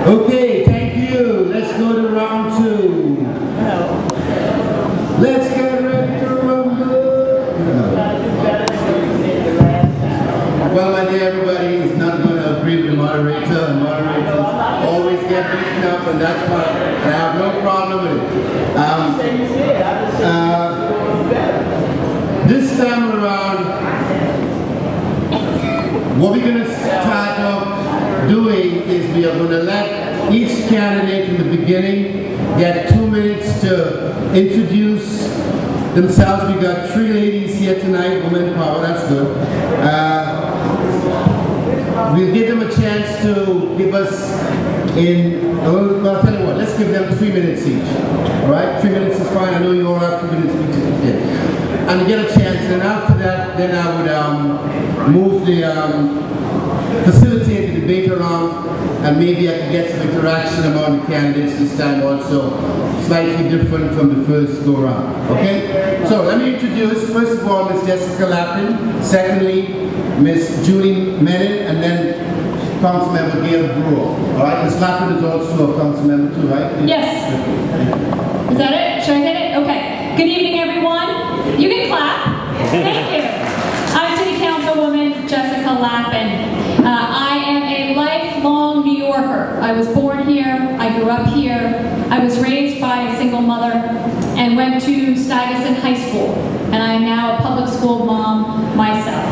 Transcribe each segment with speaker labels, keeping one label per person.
Speaker 1: Okay, thank you. Let's go to round two. Let's get ready to rumble. Well, my dear, everybody is not going to agree with the moderator. The moderators always get beaten up, and that's fine. I have no problem with it. This time around, what we're going to start off doing is we are going to let each candidate in the beginning get 2 minutes to introduce themselves. We got 3 ladies here tonight, women power, that's good. We'll give them a chance to give us well, I'll tell you what, let's give them 3 minutes each. All right, 3 minutes is fine. I know you all have 3 minutes each. And get a chance, and after that, then I would move the facilitate the debate around, and maybe I can get some interaction among the candidates this time also, slightly different from the first go round. Okay? So let me introduce, first of all, Ms. Jessica Lappin, secondly, Ms. Julie Menin, and then Councilmember Gale Brewer. All right? Ms. Lappin is also a council member too, right?
Speaker 2: Yes. Is that it? Should I hit it? Okay. Good evening, everyone. You can clap. Thank you. I'm City Councilwoman Jessica Lappin. I am a lifelong New Yorker. I was born here, I grew up here, I was raised by a single mother, and went to Stuyvesant High School, and I am now a public school mom myself.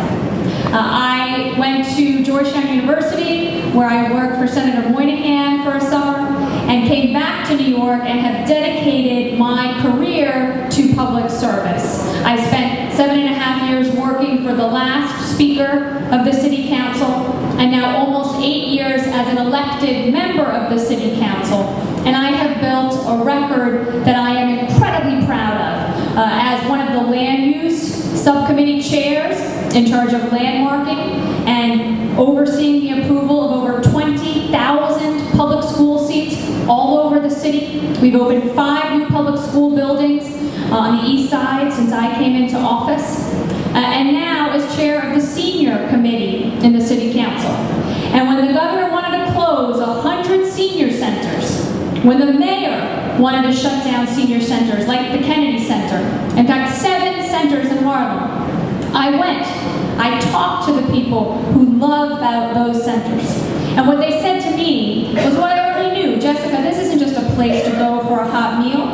Speaker 2: I went to Georgetown University, where I worked for Senator Moynihan for a summer, and came back to New York and have dedicated my career to public service. I spent 7.5 years working for the last Speaker of the City Council, and now almost 8 years as an elected member of the City Council. And I have built a record that I am incredibly proud of. As one of the land use subcommittee chairs in charge of landmarking and overseeing the approval of over 20,000 public school seats all over the city. We've opened 5 new public school buildings on the east side since I came into office. And now as chair of the senior committee in the City Council. And when the governor wanted to close 100 senior centers, when the mayor wanted to shut down senior centers like the Kennedy Center, in fact 7 centers in Harlem, I went. I talked to the people who love those centers. And what they said to me was what I already knew. Jessica, this isn't just a place to go for a hot meal.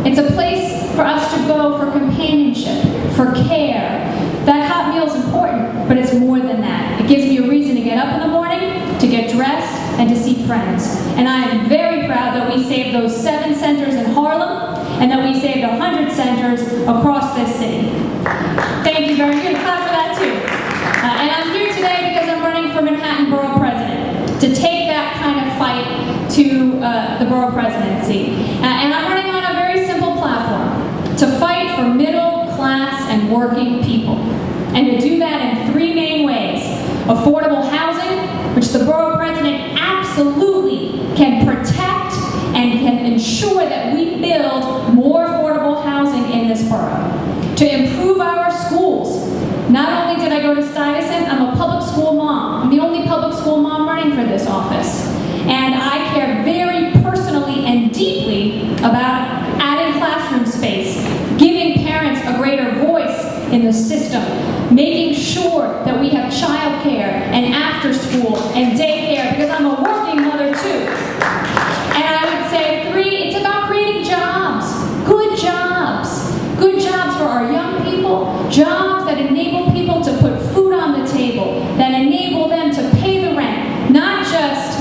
Speaker 2: It's a place for us to go for companionship, for care. That hot meal is important, but it's more than that. It gives me a reason to get up in the morning, to get dressed, and to see friends. And I am very proud that we saved those 7 centers in Harlem, and that we saved 100 centers across this city. Thank you very much. Clap for that too. And I'm here today because I'm running for Manhattan Borough President, to take that kind of fight to the Borough Presidency. And I'm running on a very simple platform, to fight for middle class and working people. And to do that in 3 main ways. Affordable housing, which the Borough President absolutely can protect and can ensure that we build more affordable housing in this borough. To improve our schools. Not only did I go to Stuyvesant, I'm a public school mom. I'm the only public school mom running for this office. And I care very personally and deeply about adding classroom space, giving parents a greater voice in the system, making sure that we have childcare and after school and daycare, because I'm a working mother too. And I would say 3, it's about creating jobs, good jobs. Good jobs for our young people, jobs that enable people to put food on the table, that enable them to pay the rent, not just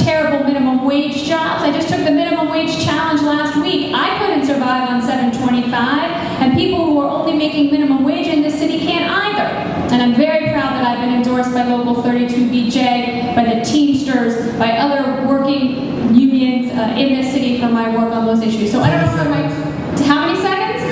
Speaker 2: terrible minimum wage jobs. I just took the minimum wage challenge last week. I couldn't survive on $7.25, and people who are only making minimum wage in this city can't either. And I'm very proud that I've been endorsed by Local 32BJ, by the Teamsters, by other working unions in this city for my work on those issues. So I don't know how many seconds?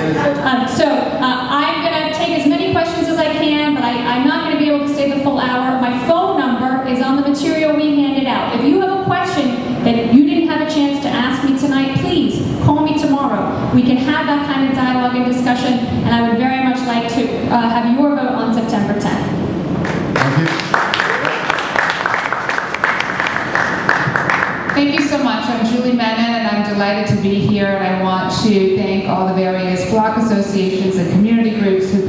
Speaker 2: I'm going to take as many questions as I can, but I'm not going to be able to stay the full hour. My phone number is on the material we handed out. If you have a question that you didn't have a chance to ask me tonight, please call me tomorrow. We can have that kind of dialogue and discussion, and I would very much like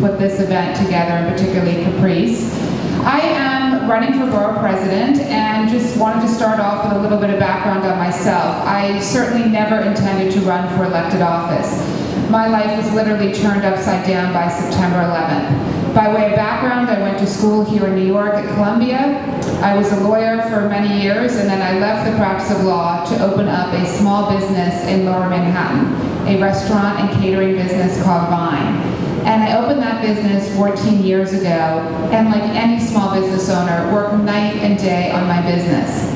Speaker 3: put this event together, and particularly Caprice. I am running for borough president and just wanted to start off with a little bit of background on myself. I certainly never intended to run for elected office. My life was literally turned upside down by September 11th. By way of background, I went to school here in New York at Columbia. I was a lawyer for many years, and then I left the practice of law to open up a small business in Lower Manhattan, a restaurant and catering business called Vine. And I opened that business 14 years ago, and like any small business owner, worked night and day on my business.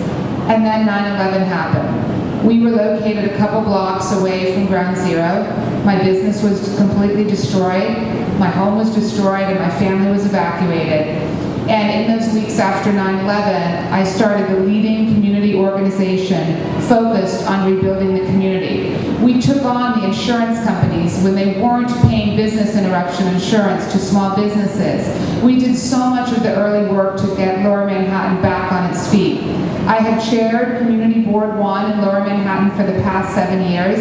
Speaker 3: And then 9/11 happened. We were located a couple blocks away from Ground Zero. My business was completely destroyed, my home was destroyed, and my family was evacuated. And in those weeks after 9/11, I started the leading community organization focused on rebuilding the community. We took on the insurance companies when they weren't paying business interruption insurance to small businesses. We did so much of the early work to get Lower Manhattan back on its feet. I had chaired Community Board 1 in Lower Manhattan for the past 7 years,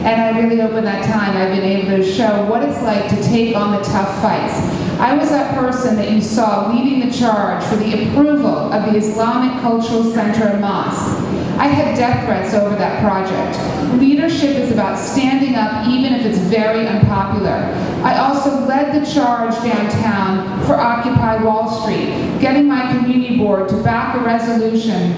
Speaker 3: and I really hope in that time I've been able to show what it's like to take on the tough fights. I was that person that you saw leading the charge for the approval of the Islamic Cultural Center and Mosque. I had death threats over that project. Leadership is about standing up even if it's very unpopular. I also led the charge downtown for Occupy Wall Street, getting my community board to back a resolution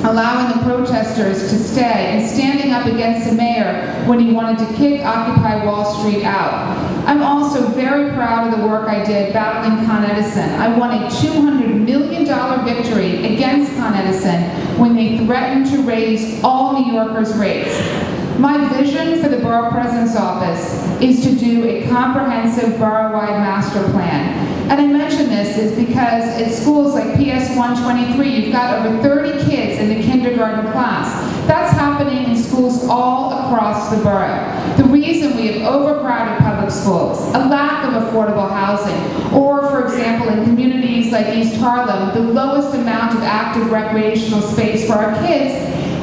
Speaker 3: allowing the protesters to stay and standing up against the mayor when he wanted to kick Occupy Wall Street out. I'm also very proud of the work I did battling Con Edison. I won a $200 million victory against Con Edison when they threatened to raise all New Yorkers' rates. My vision for the Borough President's Office is to do a comprehensive borough-wide master plan. And I mention this is because at schools like PS 123, you've got over 30 kids in the kindergarten class. That's happening in schools all across the borough. The reason we have overcrowded public schools, a lack of affordable housing, or for example in communities like East Harlem, the lowest amount of active recreational space for our kids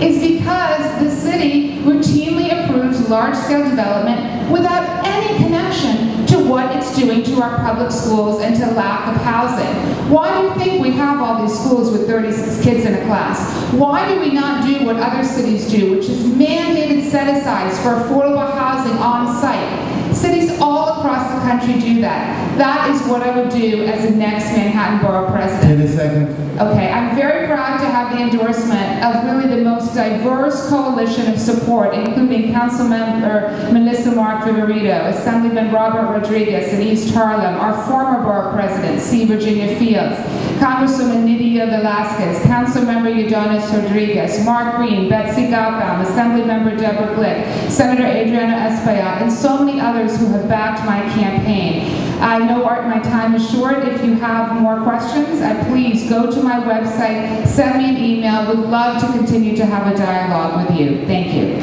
Speaker 3: is because the city routinely approves large-scale development without any connection to what it's doing to our public schools and to lack of housing. Why do you think we have all these schools with 36 kids in a class? Why do we not do what other cities do, which is mandated set-asides for affordable housing on site? Cities all across the country do that. That is what I would do as the next Manhattan Borough President.
Speaker 1: 10 seconds.
Speaker 3: Okay, I'm very proud to have the endorsement of really the most diverse coalition of support, including Councilmember Melissa Mark Viverito, Assemblyman Robert Rodriguez in East Harlem, our former Borough President, C. Virginia Fields, Congresswoman Nydia Velasquez, Councilmember Udonis Rodriguez, Mark Green, Betsy Galbaum, Assemblymember Deborah Glick, Senator Adriana Espaillat, and so many others who have backed my campaign. I know my time is short. If you have more questions, please go to my website, send me an email. Would love to continue to have a dialogue with you. Thank you.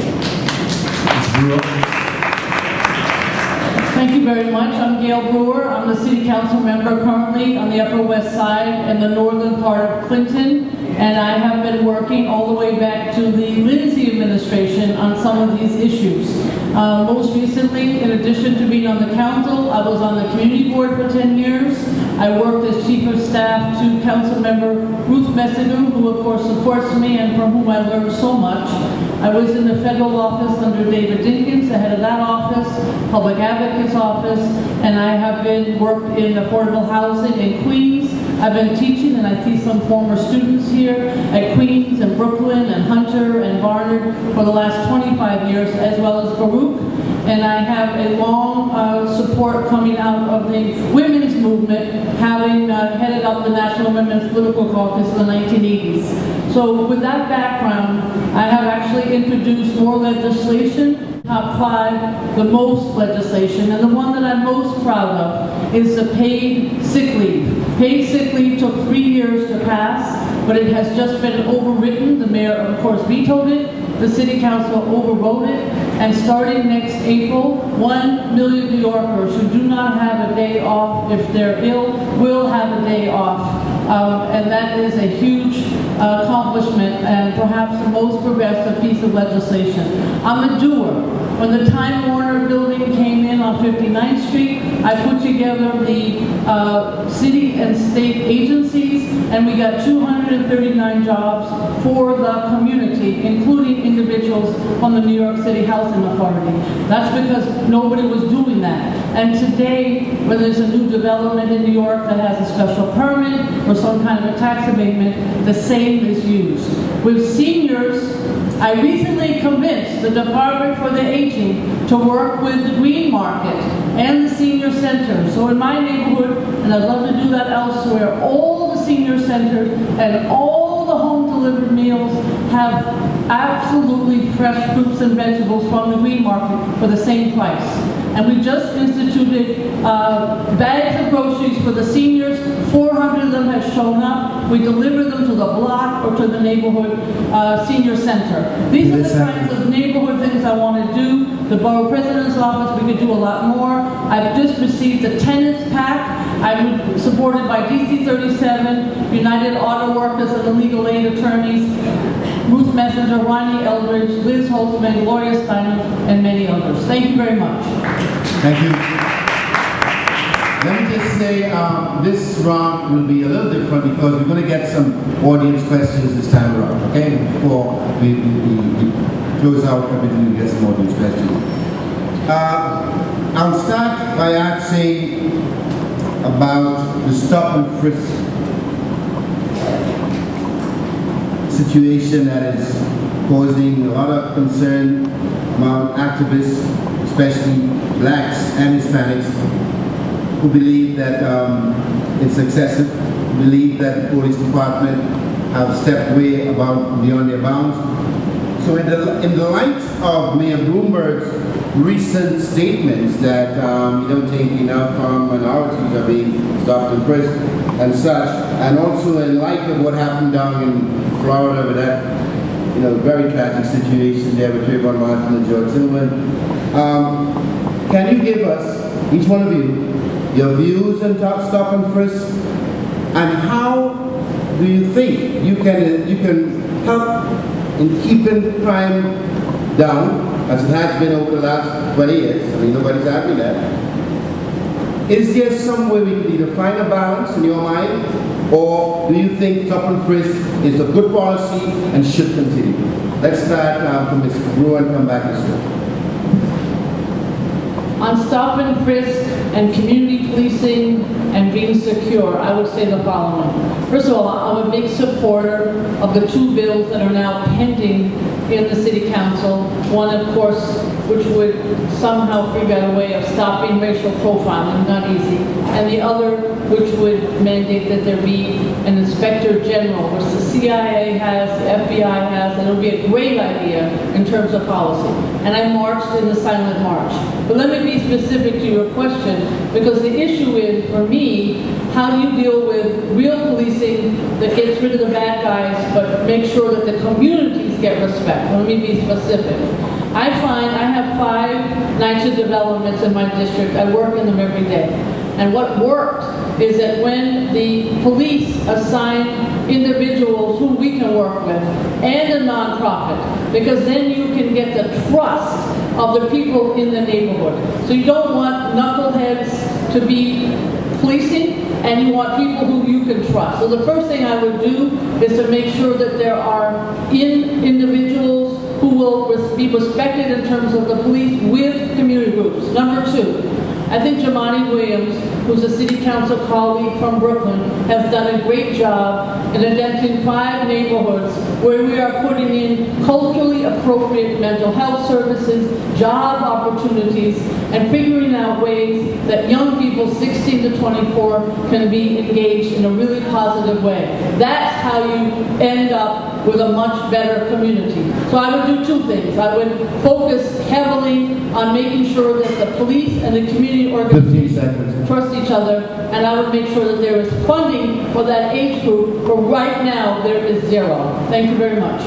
Speaker 4: Thank you very much. I'm Gale Brewer. I'm the City Council member currently on the Upper West Side and the northern part of Clinton, and I have been working all the way back to the Lindsay administration on some of these issues. Most recently, in addition to being on the council, I was on the community board for 10 years. I worked as chief of staff to council member Ruth Messinger, who of course supports me and from whom I learned so much. I was in the federal office under David Dinkins, the head of that office, public advocate's office, and I have worked in affordable housing in Queens. I've been teaching, and I see some former students here at Queens and Brooklyn and Hunter and Barnard for the last 25 years, as well as Borough. And I have a long support coming out of the women's movement, having headed up the National Women's Political Caucus in the 1980s. So with that background, I have actually introduced more legislation, top 5, the most legislation, and the one that I'm most proud of is the paid sick leave. Paid sick leave took 3 years to pass, but it has just been overwritten. The mayor, of course, vetoed it. The city council overrode it. And starting next April, 1 million New Yorkers who do not have a day off if they're ill will have a day off. And that is a huge accomplishment and perhaps the most progressive piece of legislation. I'm a doer. When the Time Warner building came in on 59th Street, I put together the city and state agencies, and we got 239 jobs for the community, including individuals from the New York City Housing Authority. That's because nobody was doing that. And today, when there's a new development in New York that has a special permit or some kind of a tax abatement, the same is used. With seniors, I recently convinced the Department for the Aging to work with the Green Market and the Senior Center. So in my neighborhood, and I'd love to do that elsewhere, all the senior centers and all the home delivered meals have absolutely fresh fruits and vegetables from the Green Market for the same price. And we just instituted bags of groceries for the seniors. 400 of them have shown up. We deliver them to the block or to the neighborhood senior center. These are the kinds of neighborhood things I want to do. The Borough President's Office, we could do a lot more. I've just received the tenants pack. I'm supported by DC 37, United Auto Workers and the legal aid attorneys, Ruth Messenger, Ronnie Eldridge, Liz Holtzman, Gloria Steiner, and many others. Thank you very much.
Speaker 1: Thank you. Let me just say, this round will be a little different because we're going to get some audience questions this time around, okay? Before we close out everything, we get some audience questions. I'll start by asking about the stop and frisk situation that is causing a lot of concern among activists, especially blacks and Hispanics, who believe that it's excessive, believe that the police department have stepped way beyond their bounds. So in the light of Mayor Bloomberg's recent statements that you don't think enough minorities are being stopped and frisked and such, and also in light of what happened down in Florida with that very tragic situation there with Trayvon Martin and George Zimmerman, can you give us, each one of you, your views on stop and frisk, and how do you think you can help in keeping crime down, as it has been over the last 20 years? I mean, nobody's arguing that. Is there some way we can either find a balance in your mind, or do you think stop and frisk is a good policy and should continue? Let's start from Ms. Brewer and come back this way.
Speaker 4: On stop and frisk and community policing and being secure, I would say the following. First of all, I'm a big supporter of the two bills that are now pending in the City Council. One, of course, which would somehow figure out a way of stopping racial profiling, not easy. And the other, which would mandate that there be an inspector general, which the CIA has, the FBI has, and it would be a great idea in terms of policy. And I marched in the silent march. But let me be specific to your question, because the issue is, for me, how do you deal with real policing that gets rid of the bad guys, but make sure that the communities get respect? Let me be specific. I find I have 5 NYCHA developments in my district. I work in them every day. And what worked is that when the police assign individuals who we can work with and a nonprofit, because then you can get the trust of the people in the neighborhood. So you don't want knuckleheads to be policing, and you want people who you can trust. So the first thing I would do is to make sure that there are individuals who will be respected in terms of the police with community groups. Number 2, I think Jamani Williams, who's a city council colleague from Brooklyn, has done a great job in identifying 5 neighborhoods where we are putting in culturally appropriate mental health services, job opportunities, and figuring out ways that young people 16 to 24 can be engaged in a really positive way. That's how you end up with a much better community. So I would do 2 things. I would focus heavily on making sure that the police and the community organizations trust each other, and I would make sure that there is funding for that age group, but right now there is 0. Thank you very much.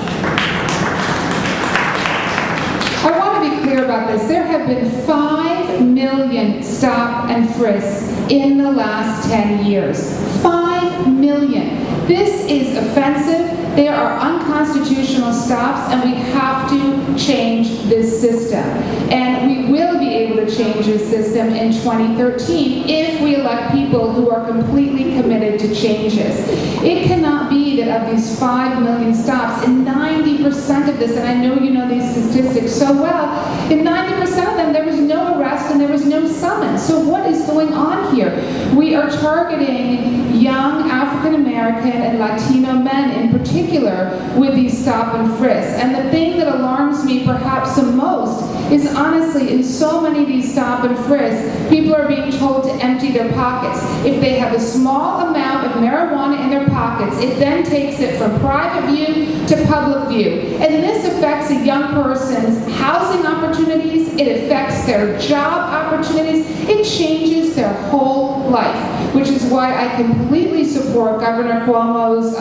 Speaker 3: I want to be clear clear about this. There have been 5 million stop and frisks in the last 10 years. 5 million. This is offensive. They are unconstitutional stops, and we have to change this system. And we will be able to change this system in 2013 if we elect people who are completely committed to changes. It cannot be that of these 5 million stops, and 90% of this, and I know you know these statistics so well, in 90% of them there was no arrest and there was no summons. So what is going on here? We are targeting young African American and Latino men in particular with these stop and frisks. And the thing that alarms me perhaps the most is honestly, in so many of these stop and frisks, people are being told to empty their pockets. If they have a small amount of marijuana in their pockets, it then takes it from private view to public view. And this affects a young person's housing opportunities, it affects their job opportunities, it changes their whole life, which is why I completely support Governor Cuomo's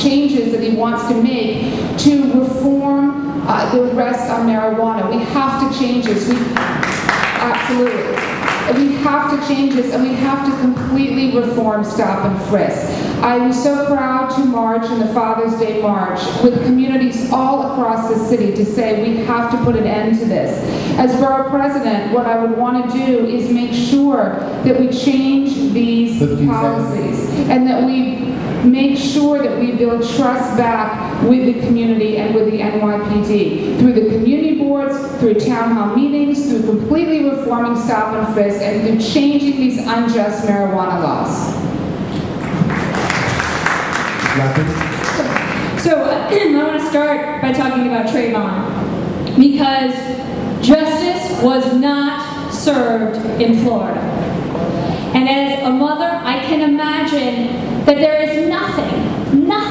Speaker 3: changes that he wants to make to reform the arrest on marijuana. We have to change this. Absolutely. We have to change this, and we have to completely reform stop and frisk. I was so proud to march in the Father's Day March with communities all across the city to say we have to put an end to this. As Borough President, what I would want to do is make sure that we change these policies and that we make sure that we build trust back with the community and with the NYPD through the community boards, through town hall meetings, through completely reforming stop and frisk, and through changing these unjust marijuana laws.
Speaker 2: So I want to start by talking about Trayvon, because justice was not served in Florida. And as a mother, I can imagine that there is nothing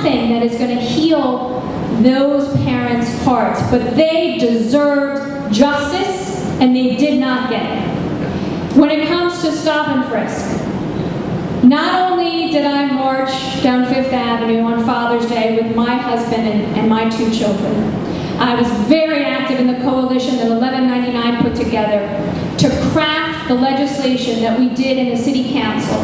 Speaker 2: that is going to heal those parents' hearts, but they deserved justice, and they did not get it. When it comes to stop and frisk, not only did I march down Fifth Avenue on Father's Day with my husband and my 2 children, I was very active in the coalition that 1199 put together to craft the legislation that we did in the City Council,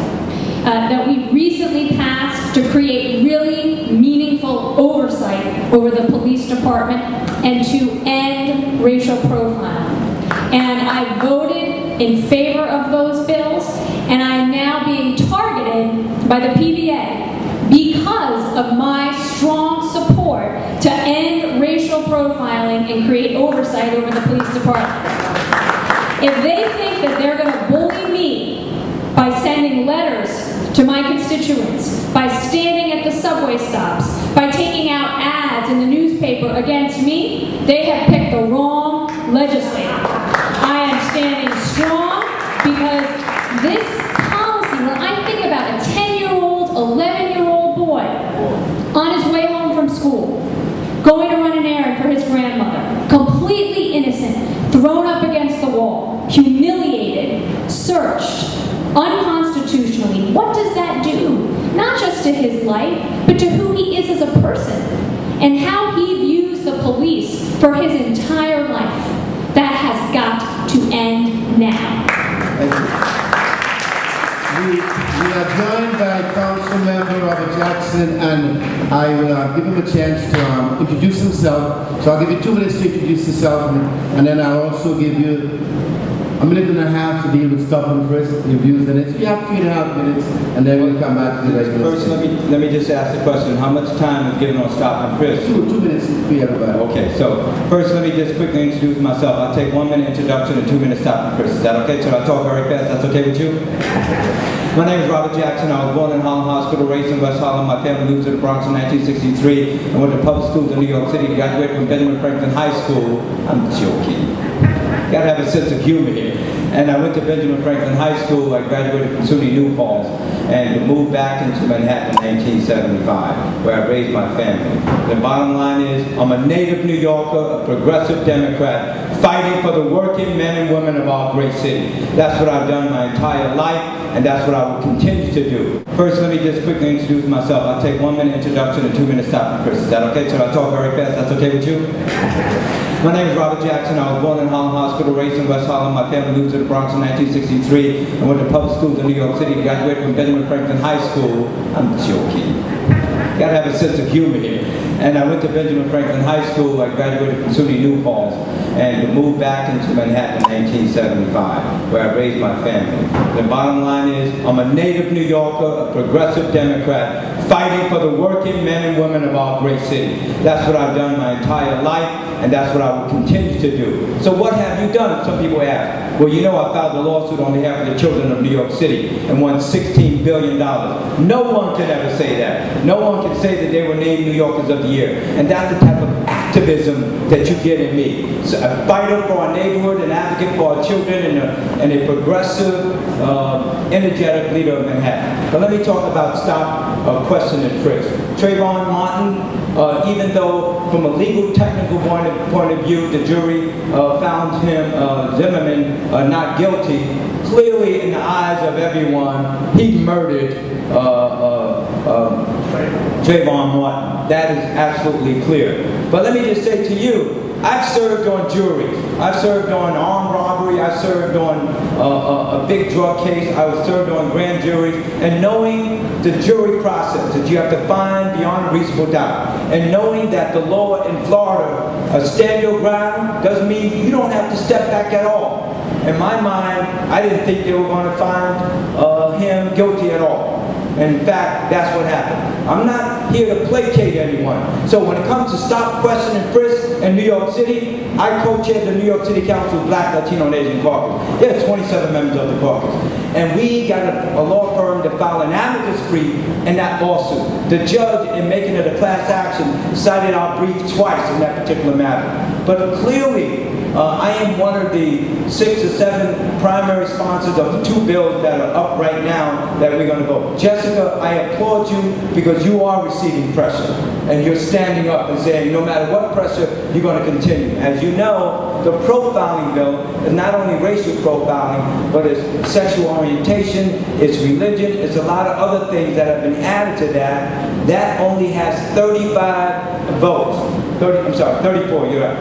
Speaker 2: that we recently passed to create really meaningful oversight over the police department and to end racial profiling. And I voted in favor of those bills, and I am now being targeted by the PBA because of my strong support to end racial profiling and create oversight over the police department. If they think that they're going to bully me by sending letters to my constituents, by standing at the subway stops, by taking out ads in the newspaper against me, they have picked the wrong legislator. I am standing strong because this policy, when I think about a 10-year-old, 11-year-old boy on his way home from school, going to run an errand for his grandmother, completely innocent, thrown up against the wall, humiliated, searched, unconstitutionally, what does that do? Not just to his life, but to who he is as a person, and how he views the police for his entire life. That has got to end now.
Speaker 1: We are joined by Council Member Robert Jackson, and I will give him a chance to introduce himself. So I'll give you 2 minutes to introduce yourself, and then I'll also give you a minute and a half to deal with stop and frisk, your views, and it's, you have 3.5 minutes, and then we'll come back to the regular.
Speaker 5: First, let me just ask the question: how much time is given on stop and frisk?
Speaker 1: 2 minutes for everybody.
Speaker 5: Okay, so first, let me just quickly introduce myself. I'll take 1 minute introduction and 2 minutes stop and frisk. Is that okay? So I talk very fast. That's okay with you? My name is Robert Jackson. I was born in Harlem Hospital, raised in West Harlem. My family moved to the Bronx in 1963 and went to public schools in New York City. Graduated from Benjamin Franklin High School. I'm joking. Gotta have a sense of humor here. And I went to Benjamin Franklin High School. I graduated from SUNY New Paltz and moved back into Manhattan in 1975, where I raised my family. The bottom line is, I'm a native New Yorker, a progressive Democrat, fighting for the working men and women of our great city. That's what I've done my entire life, and that's what I will continue to do. First, let me just quickly introduce myself. I'll take 1 minute introduction and 2 minutes stop and frisk. Is that okay? So I talk very fast. That's okay with you? My name is Robert Jackson. I was born in Harlem Hospital, raised in West Harlem. My family moved to the Bronx in 1963 and went to public schools in New York City. Graduated from Benjamin Franklin High School. I'm joking. Gotta have a sense of humor here. And I went to Benjamin Franklin High School. I graduated from SUNY New Paltz and moved back into Manhattan in 1975, where I raised my family. The bottom line is, I'm a native New Yorker, a progressive Democrat, fighting for the working men and women of our great city. That's what I've done my entire life, and that's what I will continue to do. So what have you done? Some people ask. Well, you know, I filed a lawsuit on behalf of the children of New York City and won $16 billion. No one can ever say that. No one can say that they were named New Yorkers of the Year. And that's the type of activism that you get in me. So a fighter for our neighborhood, an advocate for our children, and a progressive, energetic leader of Manhattan. But let me talk about stop, question, and frisk. Trayvon Martin, even though from a legal technical point of view, the jury found him, Zimmerman, not guilty, clearly in the eyes of everyone, he murdered Trayvon Martin. That is absolutely clear. But let me just say to you, I've served on juries. I've served on armed robbery. I served on a big drug case. I was served on grand juries. And knowing the jury process, that you have to find beyond a reasonable doubt, and knowing that the law in Florida, stand your ground, doesn't mean you don't have to step back at all. In my mind, I didn't think they were going to find him guilty at all. And in fact, that's what happened. I'm not here to placate anyone. So when it comes to stop, question, and frisk in New York City, I co-chaired the New York City Council Black, Latino, and Asian Caucus. There are 27 members of the caucus. And we got a law firm to file an amicus brief in that lawsuit. The judge, in making it a class action, cited our brief twice in that particular matter. But clearly, I am one of the 6 or 7 primary sponsors of the 2 bills that are up right now that we're going to vote. Jessica, I applaud you because you are receiving pressure. And you're standing up and saying, no matter what pressure, you're going to continue. As you know, the profiling bill is not only racial profiling, but it's sexual orientation, it's religion, it's a lot of other things that have been added to that. That only has 35 votes. 34, you're right.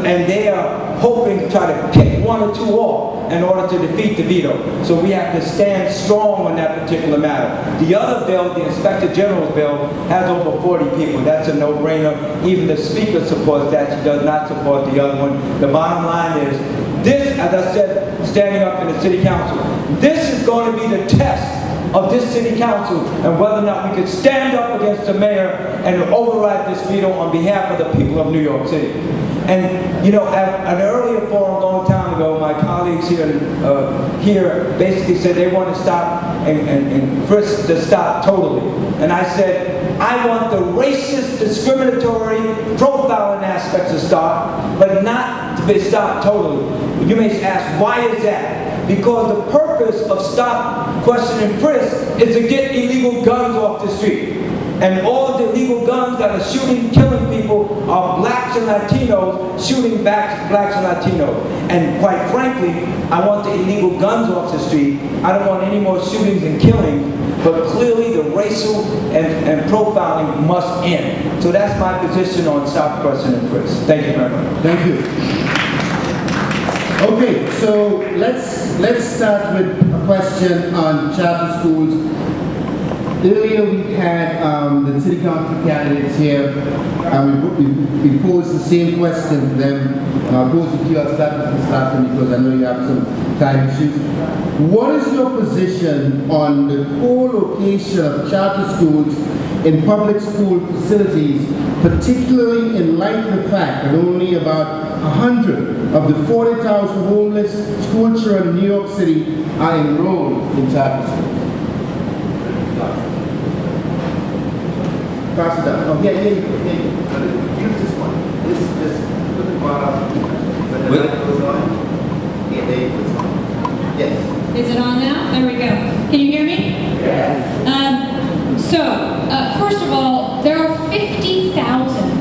Speaker 5: And they are hoping to try to pick 1 or 2 off in order to defeat the veto. So we have to stand strong on that particular matter. The other bill, the Inspector General's bill, has over 40 people. That's a no-brainer. Even the Speaker supports that. She does not support the other one. The bottom line is, this, as I said, standing up in the City Council, this is going to be the test of this City Council and whether or not we could stand up against the mayor and override this veto on behalf of the people of New York City. And, you know, at an earlier forum a long time ago, my colleagues here basically said they want to stop and frisk to stop totally. And I said, I want the racist, discriminatory, profiling aspects to stop, but not to be stopped totally. You may ask, why is that? Because the purpose of stop, question, and frisk is to get illegal guns off the street. And all the illegal guns that are shooting, killing people are blacks and Latinos shooting back blacks and Latinos. And quite frankly, I want the illegal guns off the street. I don't want any more shootings and killings. But clearly the racial and profiling must end. So that's my position on stop, question, and frisk. Thank you very much.
Speaker 1: Thank you. Okay, so let's start with a question on charter schools. Earlier we had the city council candidates here. We posed the same question to them. I'll pose it to you. I'll start with Ms. Lappin because I know you have some time issues. What is your position on the co-location of charter schools in public school facilities, particularly in light of the fact that only about 100 of the 40,000 homeless school children in New York City are enrolled in charter schools? Pass it down. Oh, yeah. Use this one. This put the bottom. When the light goes on, yeah, there it goes on. Yes.
Speaker 2: Is it on now? There we go. Can you hear me?
Speaker 1: Yeah.
Speaker 2: First of all, there are 50,000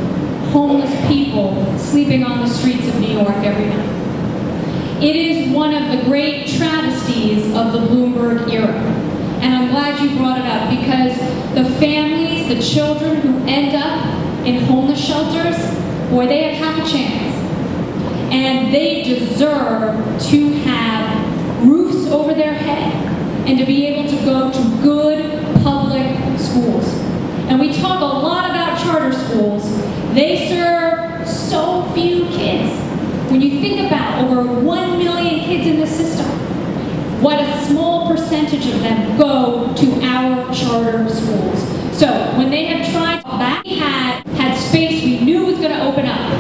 Speaker 2: homeless people sleeping on the streets of New York every night. It is one of the great travesties of the Bloomberg era. And I'm glad you brought it up because the families, the children who end up in homeless shelters, boy, they have half a chance. and they deserve to have roofs over their head and to be able to go to good public schools. And we talk a lot about charter schools. They serve so few kids. When you think about over 1 million kids in the system, what a small percentage of them go to our charter schools. So when they have tried that, we had space we knew was going to open up.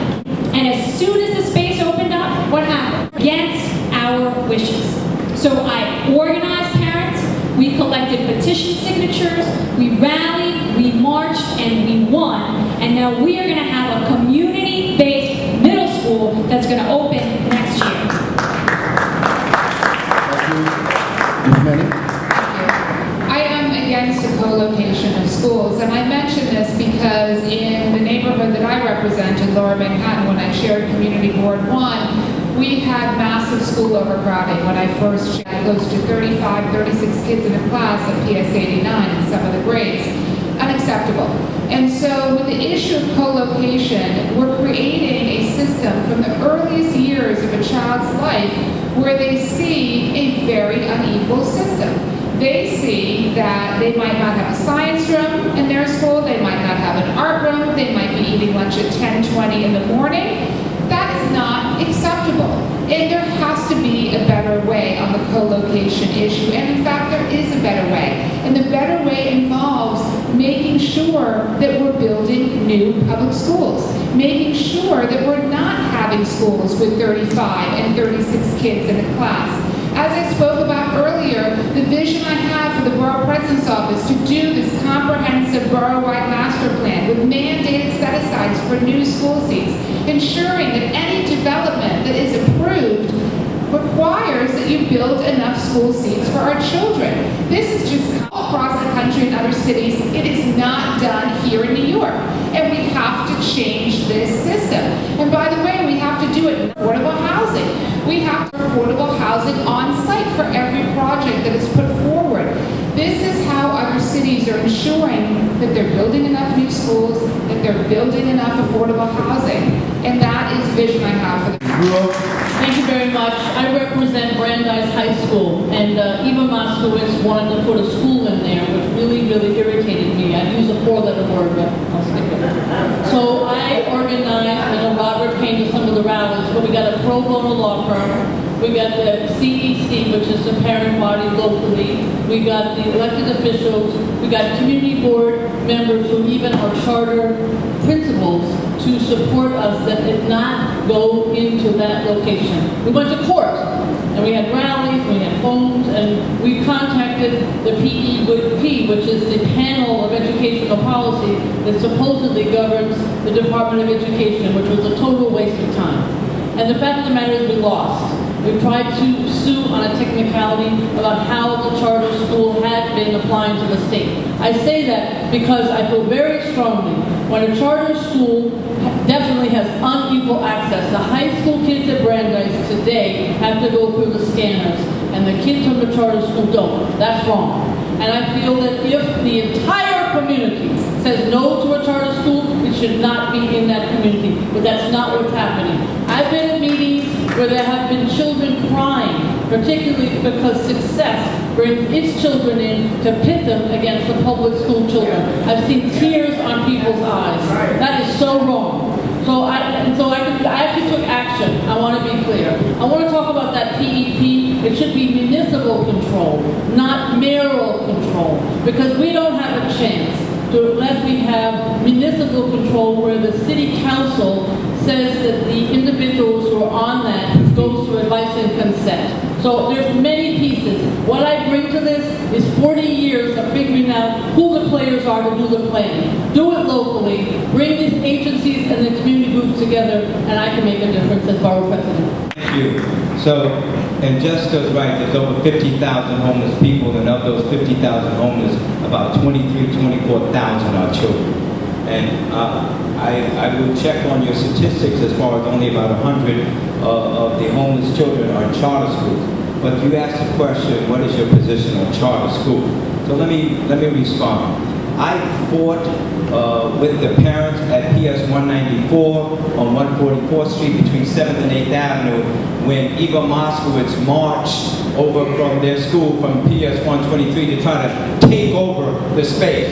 Speaker 2: And as soon as the space opened up, what happened? Against our wishes. So I organized parents, we collected petition signatures, we rallied, we marched, and we won. And now we are going to have a community-based middle school that's going to open next year.
Speaker 1: Thank you. Ms. Menin?
Speaker 3: I am against the co-location of schools, and I mention this because in the neighborhood that I represent in Lower Manhattan, when I chaired Community Board 1, we had massive school overcrowding when I first chaired. It goes to 35, 36 kids in a class at PS 89 in some of the grades. Unacceptable. And so with the issue of co-location, we're creating a system from the earliest years of a child's life where they see a very unequal system. They see that they might not have a science room in their school, they might not have an art room, they might be eating lunch at 10:20 in the morning. That's not acceptable. And there has to be a better way on the co-location issue. And in fact, there is a better way. And the better way involves making sure that we're building new public schools, making sure that we're not having schools with 35 and 36 kids in a class. As I spoke about earlier, the vision I have for the Borough President's Office to do this comprehensive borough-wide master plan with mandated set-asides for new school seats, ensuring that any development that is approved requires that you build enough school seats for our children. This is just all across the country and other cities. It is not done here in New York. And we have to change this system. And by the way, we have to do it in affordable housing. We have to have affordable housing on site for every project that is put forward. This is how other cities are ensuring that they're building enough new schools, that they're building enough affordable housing. And that is the vision I have for the
Speaker 4: Thank you very much. I represent Brandeis High School, and Eva Moskowitz wanted to put a school in there, which really, really irritated me. I use a 4-letter word, but I'll stick with it. So I organized, I know Robert came to some of the rallies, but we got a pro bono law firm. We got the CEC, which is the parent body locally. We got the elected officials. We got community board members who even are charter principals to support us that did not go into that location. We went to court, and we had rallies, we had phones, and we contacted the PEP, which is the panel of educational policy that supposedly governs the Department of Education, which was a total waste of time. And the fact of the matter is we lost. We tried to sue on a technicality about how the charter school had been applying to the state. I say that because I feel very strongly when a charter school definitely has unequal access. The high school kids at Brandeis today have to go through the scanners, and the kids from the charter school don't. That's wrong. And I feel that if the entire community says no to a charter school, it should not be in that community. But that's not what's happening. I've been at meetings where there have been children crying, particularly because success brings its children in to pit them against the public school children. I've seen tears on people's eyes. That is so wrong. So I actually took action. I want to be clear. I want to talk about that PEP. It should be municipal control, not mayoral control, because we don't have a chance unless we have municipal control where the city council says that the individuals who are on that goes through advice and consent. So there's many pieces. What I bring to this is 40 years of figuring out who the players are to do the planning. Do it locally, bring these agencies and the community groups together, and I can make a difference as borough president.
Speaker 5: Thank you. So, and Jessica's right, there's over 50,000 homeless people, and of those 50,000 homeless, about 24,000 are children. And I will check on your statistics as far as only about 100 of the homeless children are in charter schools. But you asked the question, what is your position on charter school? So let me respond. I fought with the parents at PS 194 on 144th Street between 7th and 8th Avenue when Eva Moskowitz marched over from their school from PS 123 to try to take over the space.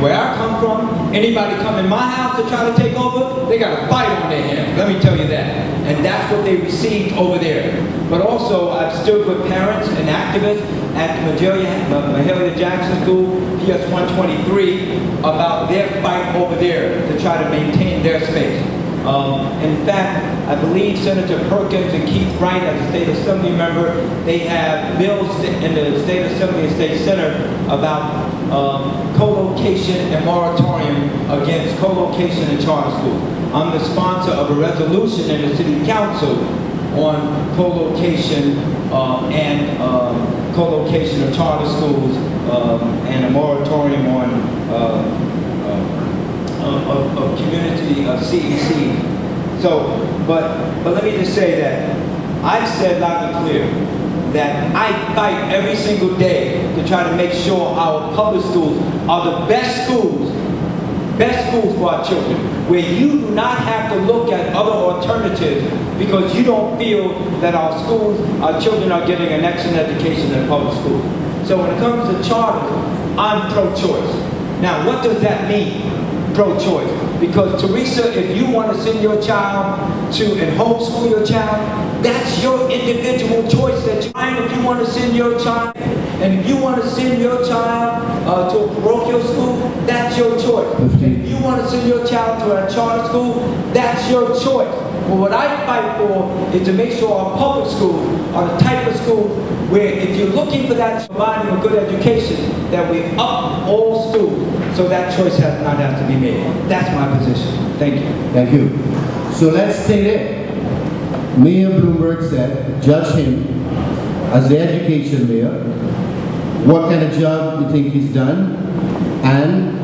Speaker 5: Where I come from, anybody come in my house to try to take over, they got a fight on their hands, let me tell you that. And that's what they received over there. But also, I've stood with parents and activists at Mahalia Jackson School, PS 123, about their fight over there to try to maintain their space. In fact, I believe Senator Perkins and Keith Wright, as a State Assembly member, they have bills in the State Assembly and State Senate about co-location and moratorium against co-location in charter schools. I'm the sponsor of a resolution in the City Council on co-location and co-location of charter schools and a moratorium on of community CEC. So, but let me just say that I've said loud and clear that I fight every single day to try to make sure our public schools are the best schools for our children, where you do not have to look at other alternatives because you don't feel that our schools, our children are getting an excellent education in public schools. So when it comes to charters, I'm pro-choice. Now, what does that mean? Pro-choice. Because Teresa, if you want to send your child and homeschool your child, that's your individual choice. That if you want to send your child, and if you want to send your child to a parochial school, that's your choice. If you want to send your child to a charter school, that's your choice. But what I fight for is to make sure our public schools are the type of schools where if you're looking for that, providing a good education, that we up all schools so that choice has not have to be made. That's my position. Thank you.
Speaker 1: Thank you. So let's stay there. Mayor Bloomberg said, judge him as the education mayor. What kind of job do you think he's done? And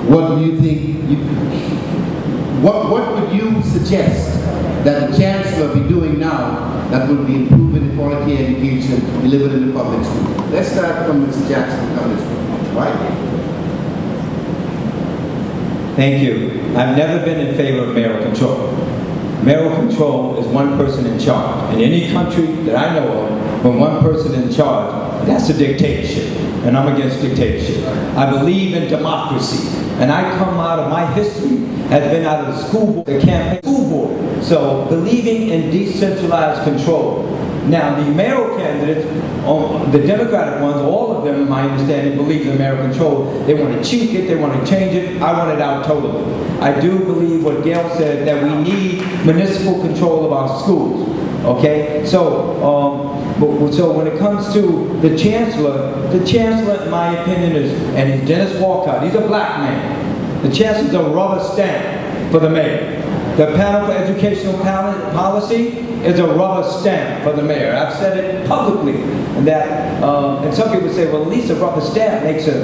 Speaker 1: what do you think, what would you suggest that the chancellor be doing now that will be improving the quality education delivered in the public school? Let's start from Mr. Jackson on this one, right?
Speaker 5: Thank you. I've never been in favor of mayoral control. Mayoral control is one person in charge. In any country that I know of, when one person in charge, that's a dictatorship. And I'm against dictatorship. I believe in democracy. And I come out of my history has been out of the school board, the campaign school board. So believing in decentralized control. Now the mayoral candidates, the Democratic ones, all of them, in my understanding, believe in mayoral control. They want to cheat it, they want to change it. I want it out totally. I do believe what Gale said, that we need municipal control of our schools. Okay? So, so when it comes to the chancellor, in my opinion, is Dennis Walcott. He's a black man. The chancellor's a rubber stamp for the mayor. The panel for educational policy is a rubber stamp for the mayor. I've said it publicly, that, and some people say, well, at least a rubber stamp makes a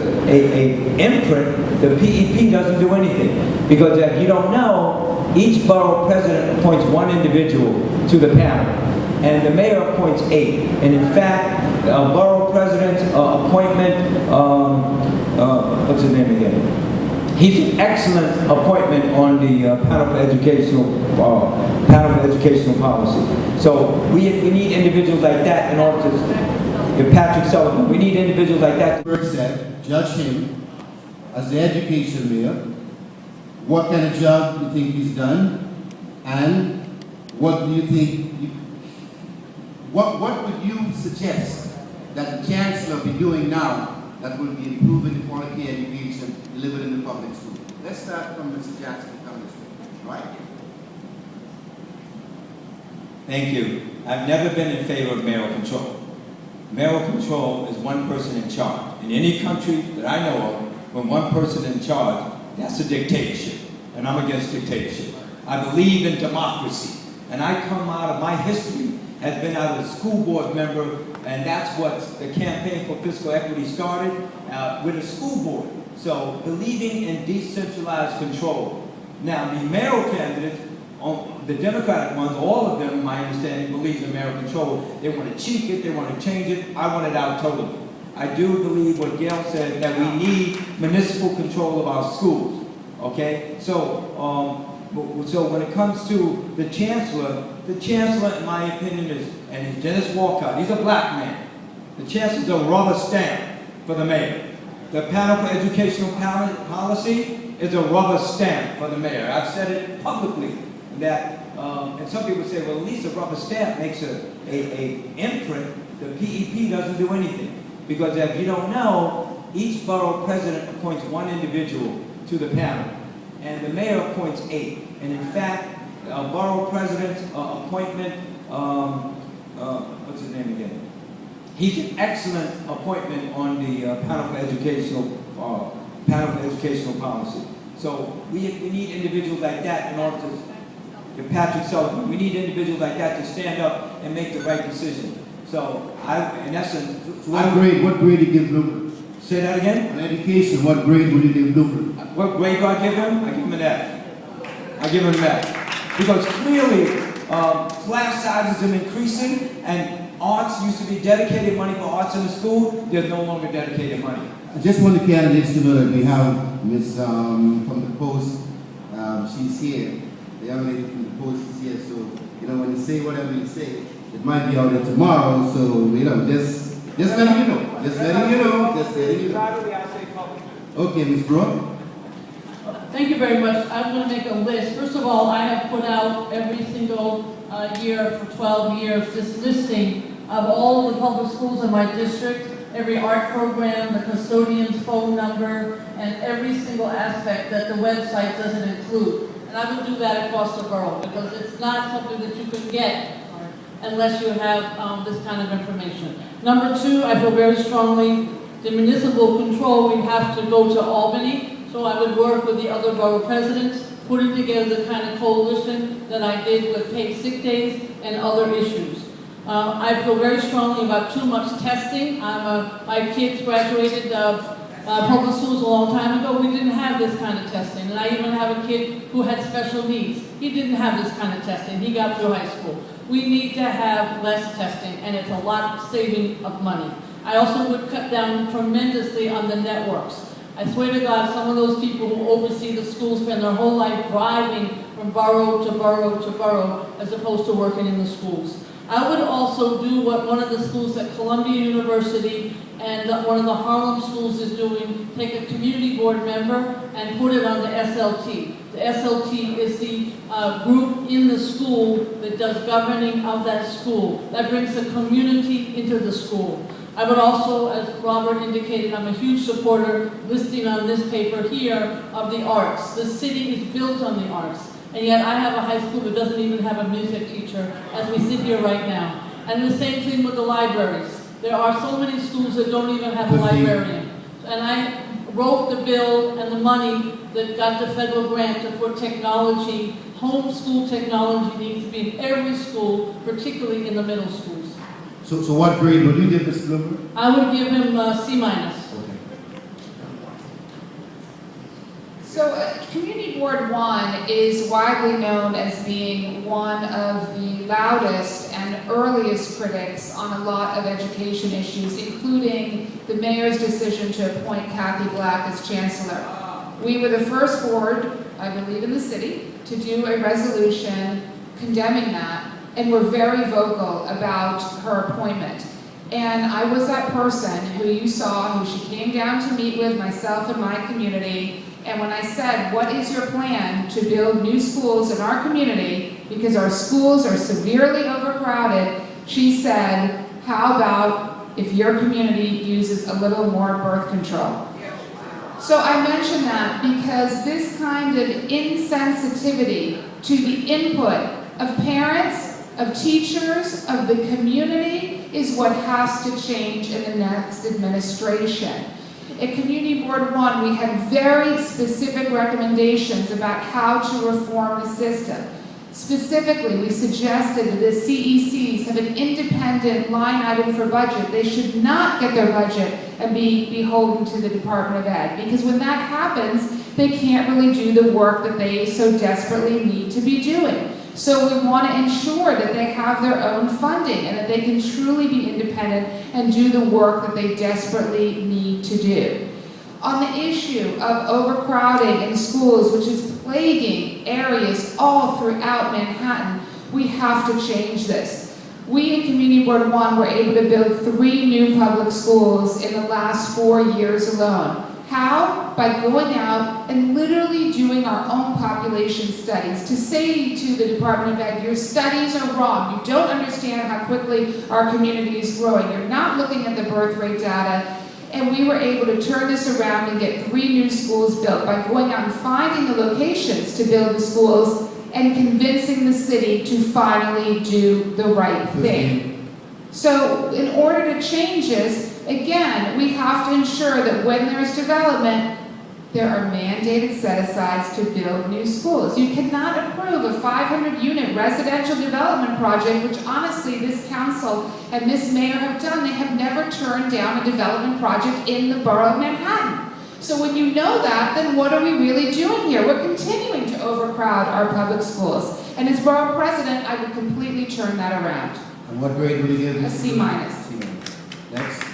Speaker 5: imprint. The PEP doesn't do anything. Because if you don't know, each borough president appoints one individual to the panel. And the mayor appoints 8. And in fact, borough president's appointment, what's his name again? He's an excellent appointment on the panel for educational policy. So we need individuals like that in order to, Patrick Sullivan, we need individuals like that.
Speaker 1: First said, judge him as the education mayor. What kind of job do you think he's done? And what do you think, what would you suggest that the chancellor be doing now that will be improving the quality education delivered in the public school? Let's start from Mr. Jackson, right?
Speaker 5: Thank you. I've never been in favor of mayoral control. Mayoral control is one person in charge. In any country that I know of, when one person in charge, that's a dictatorship. And I'm against dictatorship. I believe in democracy. And I come out of my history has been out of the school board member, and that's what the campaign for fiscal equity started with a school board. So believing in decentralized control. Now the mayoral candidates, the Democratic ones, all of them, in my understanding, believe in mayoral control. They want to cheat it, they want to change it. I want it out totally. I do believe what Gale said, that we need municipal control of our schools. Okay? So when it comes to the chancellor, in my opinion, is Dennis Walcott. He's a black man. The chancellor is a rubber stamp for the mayor. The panel for educational policy is a rubber stamp for the mayor. I've said it publicly that, and some people say, well, at least a rubber stamp makes a imprint. The PEP doesn't do anything. Because if you don't know, each borough president appoints one individual to the panel. And the mayor appoints 8. And in fact, a borough president's appointment, what's his name again? He's an excellent appointment on the panel for educational policy. So we need individuals like that in order to, Patrick Sullivan, we need individuals like that to stand up and make the right decision. So in essence,
Speaker 1: What grade do you give Bloomberg?
Speaker 5: Say that again?
Speaker 1: On education, what grade would you give Bloomberg?
Speaker 5: What grade do I give him? I give him an F. I give him an F. Because clearly, class sizes are increasing, and arts used to be dedicated money for arts in the school. There's no longer dedicated money.
Speaker 1: I just want the candidates to know that we have Miss from the Post. She's here. The young lady from the Post is here. So, when you say whatever you say, it might be out there tomorrow. So, just letting you know. Just letting you know. Okay, Ms. Brewer.
Speaker 4: Thank you very much. I'm going to make a list. First of all, I have put out every single year for 12 years this listing of all the public schools in my district, every art program, the custodian's phone number, and every single aspect that the website doesn't include. And I will do that across the borough because it's not something that you can get unless you have this kind of information. Number 2, I feel very strongly the municipal control, we have to go to Albany. So I would work with the other borough presidents, putting together the kind of coalition that I did with paid sick days and other issues. I feel very strongly about too much testing. My kids graduated public schools a long time ago. We didn't have this kind of testing. And I even have a kid who had special needs. He didn't have this kind of testing. He got through high school. We need to have less testing, and it's a lot saving of money. I also would cut down tremendously on the networks. I swear to God, some of those people who oversee the schools spend their whole life driving from borough to borough to borough as opposed to working in the schools. I would also do what one of the schools at Columbia University and one of the Harlem schools is doing, take a community board member and put it on the SLT. The SLT is the group in the school that does governing of that school. That brings the community into the school. I would also, as Robert indicated, I'm a huge supporter, listing on this paper here, of the arts. The city is built on the arts. And yet I have a high school that doesn't even have a music teacher as we sit here right now. And the same thing with the libraries. There are so many schools that don't even have a librarian. And I wrote the bill and the money that got the federal grant to put technology, homeschool technology needs to be in every school, particularly in the middle schools.
Speaker 1: So what grade would you give Mr. Bloomberg?
Speaker 4: I would give him C-.
Speaker 1: Okay.
Speaker 3: So Community Board 1 is widely known as being one of the loudest and earliest critics on a lot of education issues, including the mayor's decision to appoint Kathy Black as chancellor. We were the first board, I believe, in the city to do a resolution condemning that, and were very vocal about her appointment. And I was that person who you saw, who she came down to meet with, myself and my community. And when I said, what is your plan to build new schools in our community, because our schools are severely overcrowded, she said, how about if your community uses a little more birth control? So I mention that because this kind of insensitivity to the input of parents, of teachers, of the community is what has to change in the next administration. At Community Board 1, we had very specific recommendations about how to reform the system. Specifically, we suggested that the CECs have an independent line item for budget. They should not get their budget and be beholden to the Department of Ed, because when that happens, they can't really do the work that they so desperately need to be doing. So we want to ensure that they have their own funding and that they can truly be independent and do the work that they desperately need to do. on the issue of overcrowding in schools, which is plaguing areas all throughout Manhattan, we have to change this. We in Community Board 1 were able to build 3 new public schools in the last 4 years alone. How? By going out and literally doing our own population studies to say to the Department of Ed, your studies are wrong. You don't understand how quickly our community is growing. You're not looking at the birth rate data. And we were able to turn this around and get 3 new schools built by going out and finding the locations to build the schools and convincing the city to finally do the right thing. So in order to change this, again, we have to ensure that when there's development, there are mandated set-asides to build new schools. You cannot approve a 500-unit residential development project, which honestly this council and this mayor have done. They have never turned down a development project in the borough of Manhattan. So when you know that, then what are we really doing here? We're continuing to overcrowd our public schools. And as borough president, I would completely turn that around.
Speaker 1: And what grade would you give this?
Speaker 3: A C minus.
Speaker 1: Next.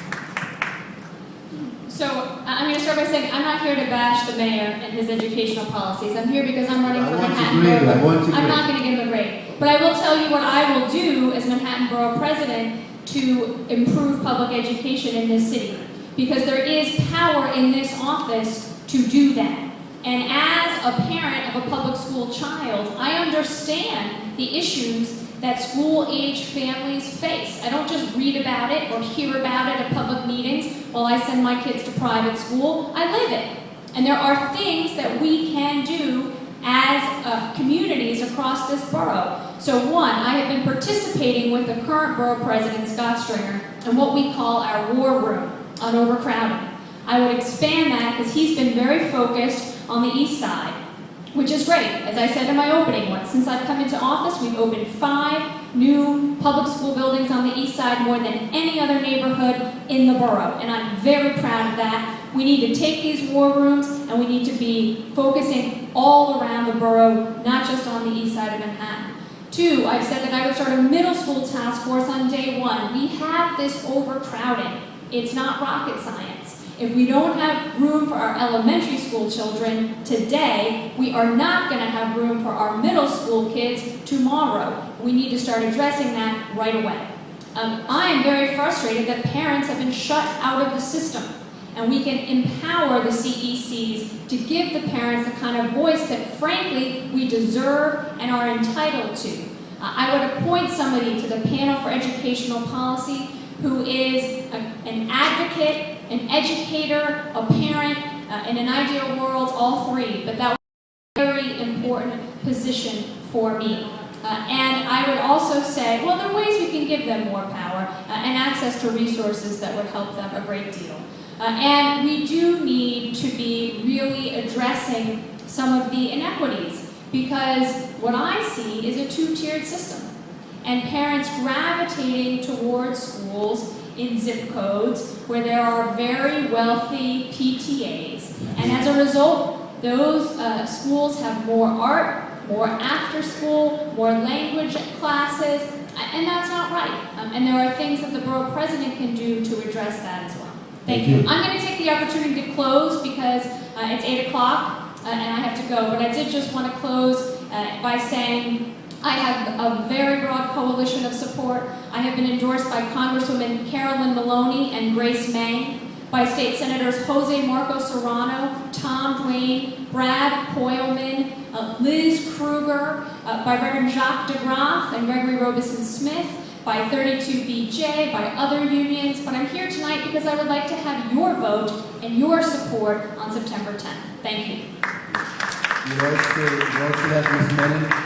Speaker 2: So I'm going to start by saying I'm not here to bash the mayor and his educational policies. I'm here because I'm running for Manhattan Borough. I'm not going to give him a grade. But I will tell you what I will do as Manhattan Borough President to improve public education in this city. Because there is power in this office to do that. And as a parent of a public school child, I understand the issues that school-age families face. I don't just read about it or hear about it at public meetings while I send my kids to private school. I live it. And there are things that we can do as communities across this borough. So one, I have been participating with the current borough president, Scott Stringer, in what we call our war room on overcrowding. I would expand that because he's been very focused on the east side, which is great. As I said in my opening one, since I've come into office, we've opened 5 new public school buildings on the east side, more than any other neighborhood in the borough, and I'm very proud of that. We need to take these war rooms and we need to be focusing all around the borough, not just on the east side of Manhattan. 2, I've said that I would start a middle school task force on day 1. We have this overcrowding. It's not rocket science. If we don't have room for our elementary school children today, we are not going to have room for our middle school kids tomorrow. We need to start addressing that right away. I am very frustrated that parents have been shut out of the system, and we can empower the CECs to give the parents the kind of voice that, frankly, we deserve and are entitled to. I would appoint somebody to the panel for educational policy who is an advocate, an educator, a parent, in an ideal world, all 3, but that was a very important position for me. And I would also say, well, there are ways we can give them more power and access to resources that would help them a great deal. And we do need to be really addressing some of the inequities, because what I see is a 2-tiered system. And parents gravitating towards schools in zip codes where there are very wealthy PTAs. And as a result, those schools have more art, more after school, more language classes, and that's not right. And there are things that the borough president can do to address that as well. Thank you. I'm going to take the opportunity to close because it's 8 o'clock and I have to go. But I did just want to close by saying I have a very broad coalition of support. I have been endorsed by Congresswoman Carolyn Maloney and Grace May, by State Senators Jose Marco Serrano, Tom Duane, Brad Poyleman, Liz Kruger, by Reverend Jacques DeGraff and Gregory Robeson Smith, by 32BJ, by other unions. But I'm here tonight because I would like to have your vote and your support on September 10th. Thank you.
Speaker 1: You also have Ms. Menin.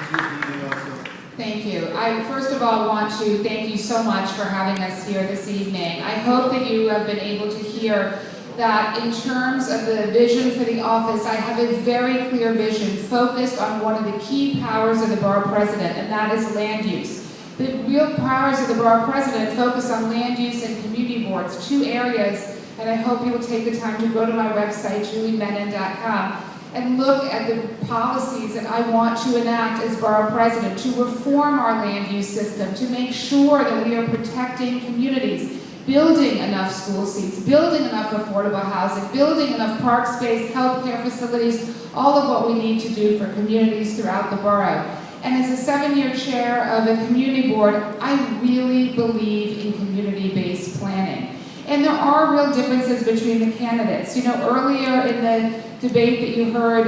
Speaker 3: Thank you. I first of all want to thank you so much for having us here this evening. I hope that you have been able to hear that in terms of the vision for the office, I have a very clear vision focused on one of the key powers of the borough president, and that is land use. The real powers of the borough president focus on land use and community boards, 2 areas, and I hope you will take the time to go to my website, juliemenin.com, and look at the policies that I want to enact as borough president to reform our land use system, to make sure that we are protecting communities. building enough school seats, building enough affordable housing, building enough park space, healthcare facilities, all of what we need to do for communities throughout the borough. And as a 7-year chair of a community board, I really believe in community-based planning. And there are real differences between the candidates. You know, earlier in the debate that you heard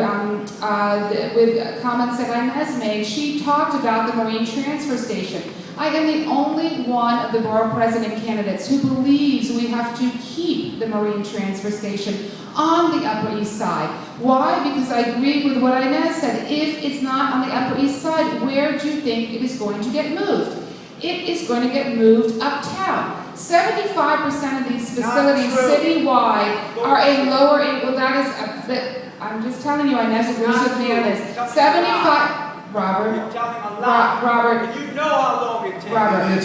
Speaker 3: with comments that Inez made, she talked about the Marine Transfer Station. I am the only one of the borough president candidates who believes we have to keep the Marine Transfer Station on the Upper East Side. Why? Because I agree with what Inez said. If it's not on the Upper East Side, where do you think it is going to get moved? It is going to get moved uptown. 75% of these facilities citywide are in lower income. Well, that is, I'm just telling you, Inez agrees with me on this. 75. Robert, Robert,
Speaker 6: you know how long it takes.
Speaker 3: Robert,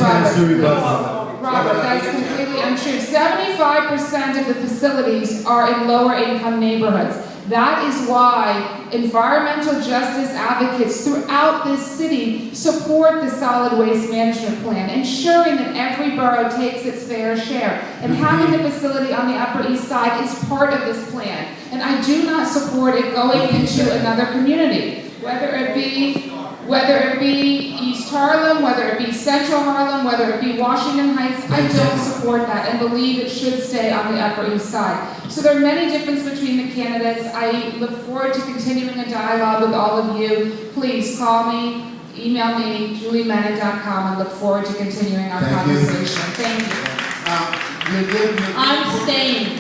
Speaker 3: that's completely untrue. 75% of the facilities are in lower income neighborhoods. That is why environmental justice advocates throughout this city support the solid waste management plan, ensuring that every borough takes its fair share. And having the facility on the Upper East Side is part of this plan. And I do not support it going into another community. Whether it be East Harlem, whether it be Central Harlem, whether it be Washington Heights, I don't support that and believe it should stay on the Upper East Side. So there are many differences between the candidates. I look forward to continuing a dialogue with all of you. Please call me, email me, juliemenin.com, and look forward to continuing our conversation. Thank you.
Speaker 2: I'm staying.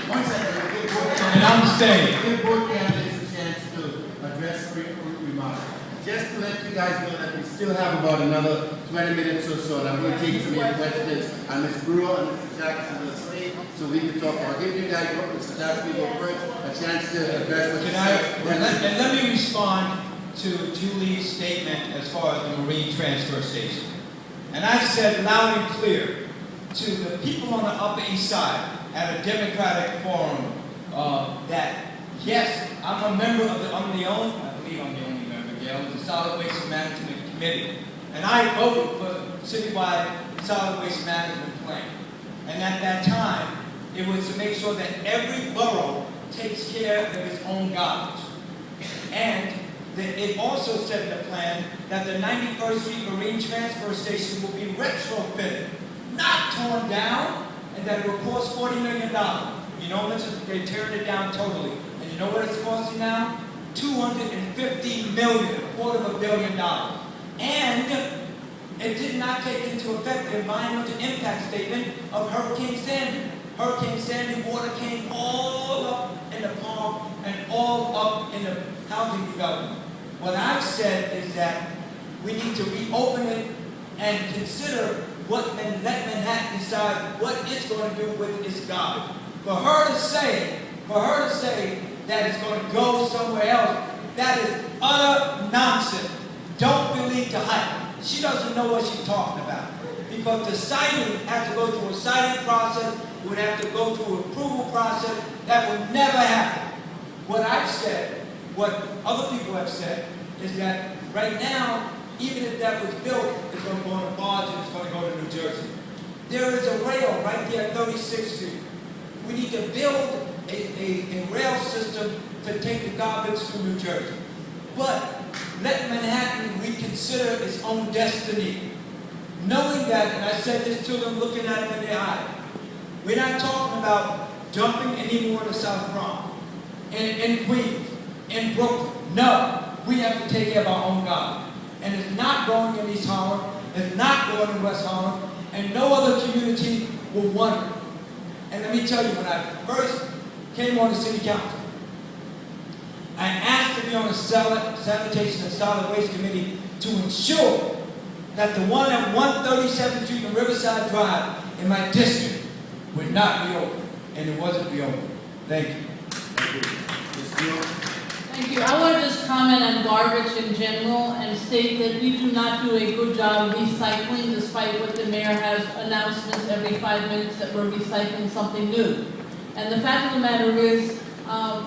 Speaker 7: And I'm staying.
Speaker 1: Give both candidates a chance to address remarks. Just to let you guys know that we still have about another 20 minutes or so, and I'm going to take some more questions. And Ms. Brewer and Mr. Jackson will stay so we can talk. I'll give you guys, Mr. Jackson, go first, a chance to address what you said.
Speaker 7: And let me respond to Julie's statement as far as the Marine Transfer Station. And I said loud and clear to the people on the Upper East Side at a Democratic forum that yes, I'm a member of I believe I'm the only member, Gale, of the Solid Waste Management Committee. And I voted for citywide solid waste management plan. And at that time, it was to make sure that every borough takes care of its own garbage. And it also said in the plan that the 91st Street Marine Transfer Station will be retrofitted, not torn down, and that it will cost $40 million. You know, they're tearing it down totally. And you know what it's costing now? $250 million, $250 million. And it did not take into effect the environmental impact statement of Hurricane Sandy. Hurricane Sandy water came all up in the park and all up in the housing development. What I've said is that we need to reopen it and consider what let Manhattan decide what it's going to do with its garbage. For her to say that it's going to go somewhere else, that is utter nonsense. Don't believe the hype. She doesn't know what she's talking about. Because the siting has to go through a siting process, it would have to go through an approval process. That would never happen. What I've said, what other people have said, is that right now, even if that was built, it's going to go on a barge and it's going to go to New Jersey. There is a rail right there at 36th Street. We need to build a rail system to take the garbage to New Jersey. But let Manhattan reconsider its own destiny. Knowing that, and I said this to them looking at them in the eye, we're not talking about dumping anymore in the South Bronx, in Queens, in Brooklyn. No, we have to take care of our own garbage. And it's not going in East Harlem, it's not going in West Harlem, and no other community will want it. And let me tell you, when I first came on the city council, I asked to be on the sanitation and solid waste committee to ensure that the one at 137th Street and Riverside Drive in my district would not be open. And it wasn't be open. Thank you.
Speaker 4: Thank you. I want to just comment on garbage in general and state that we do not do a good job of recycling, despite what the mayor has announcements every 5 minutes that we're recycling something new. And the fact of the matter is,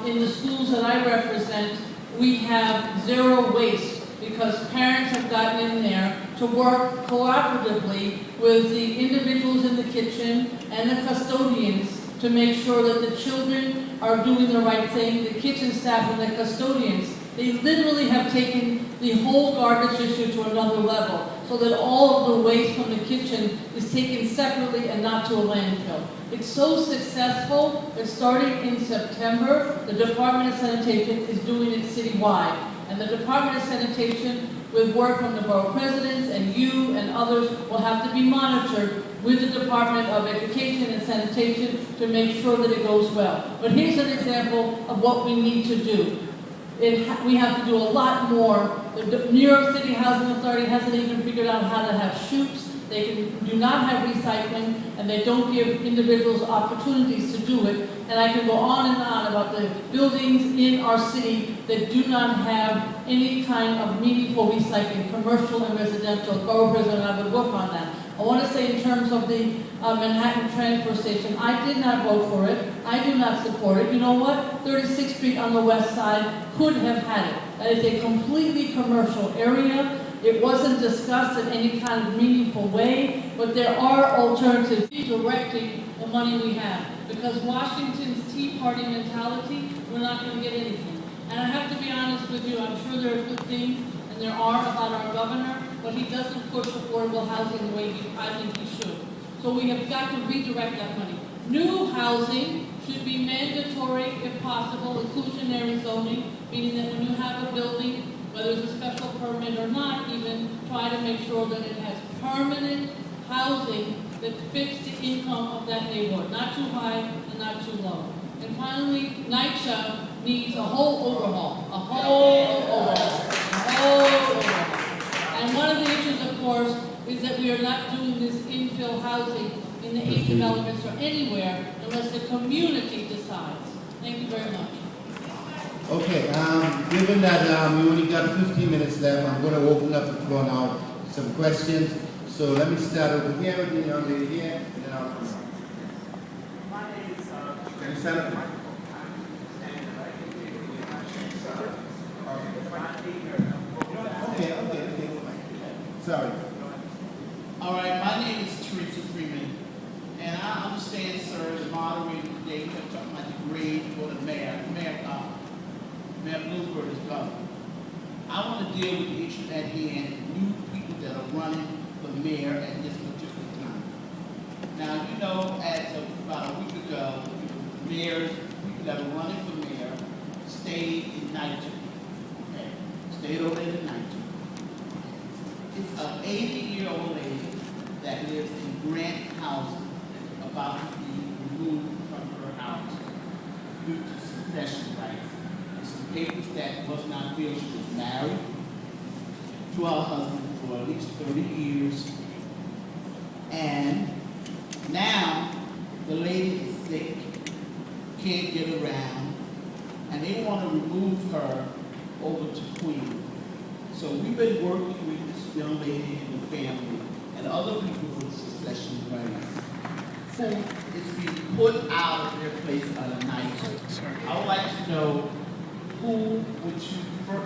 Speaker 4: in the schools that I represent, we have zero waste because parents have gotten in there to work collaboratively with the individuals in the kitchen and the custodians to make sure that the children are doing the right thing, the kitchen staff and the custodians. They literally have taken the whole garbage issue to another level, so that all of the waste from the kitchen is taken separately and not to a landfill. It's so successful that starting in September, the Department of Sanitation is doing it citywide. And the Department of Sanitation, with work from the borough presidents and you and others, will have to be monitored with the Department of Education and Sanitation to make sure that it goes well. But here's an example of what we need to do. We have to do a lot more. The New York City Housing Authority hasn't even figured out how to have chutes. They do not have recycling, and they don't give individuals opportunities to do it. And I can go on and on about the buildings in our city that do not have any kind of meaningful recycling, commercial and residential. Borough President and I would work on that. I want to say in terms of the Manhattan transfer station, I did not vote for it. I do not support it. You know what? 36th Street on the west side could have had it. That is a completely commercial area. It wasn't discussed in any kind of meaningful way, but there are alternatives directing the money we have. Because Washington's Tea Party mentality, we're not going to get anything. And I have to be honest with you, I'm sure there are good things, and there are about our governor, but he doesn't push affordable housing the way I think he should. So we have got to redirect that money. New housing should be mandatory, if possible, inclusionary zoning, meaning that when you have a building, whether it's a special permit or not, even try to make sure that it has permanent housing that fits the income of that neighborhood, not too high and not too low. And finally, NYCHA needs a whole overhaul, a whole overhaul. And one of the issues, of course, is that we are not doing this infill housing in the 8 developments or anywhere unless the community decides. Thank you very much.
Speaker 1: Okay, given that we only got 15 minutes left, I'm going to open up the floor now to some questions. So let me start over here with the young lady here, and then I'll come up.
Speaker 6: My name is,
Speaker 1: Can you stand up? Okay. Sorry.
Speaker 6: all right, my name is Teresa Freeman, and I understand, sir, the moderator today kept talking about the grade for the mayor. Mayor Bloomberg is governor. I want to deal with the issue at hand, new people that are running for mayor at this particular time. Now, you know, as of about a week ago, mayors, people that were running for mayor, stayed in Niger. Okay, stayed over in Niger. It's an 80-year-old lady that lives in Grant housing, about to be removed from her house due to succession rights. Papers that was not filled. She was married to her husband for at least 30 years. And now the lady is sick, can't get around, and they want to remove her over to Queens. So we've been working with this young lady and the family and other people with succession rights. So it's being put out of their place on a night. I would like to know who would you,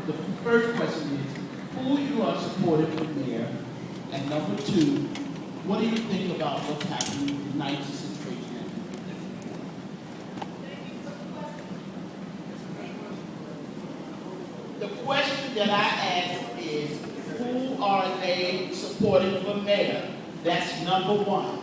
Speaker 6: the first question is, who you are supporting for mayor? And number two, what do you think about what's happening in tonight's situation? The question that I ask is, who are they supporting for mayor? That's number one.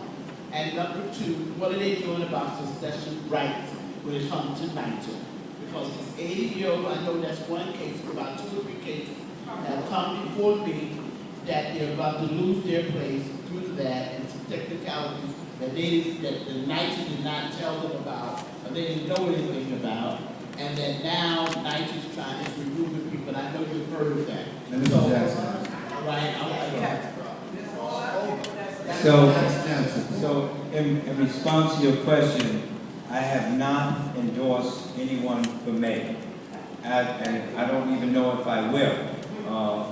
Speaker 6: And number two, what are they doing about succession rights when it comes to NYCHA? Because this 80-year-old, I know that's one case, about 2 or 3 cases that have come before me that they're about to lose their place due to that and some technicalities that the NYCHA did not tell them about, or they didn't know anything about, and that now NYCHA is trying to remove people. I know you've heard of that.
Speaker 1: Mr. Jackson.
Speaker 6: All right,
Speaker 5: So in response to your question, I have not endorsed anyone for mayor, and I don't even know if I will.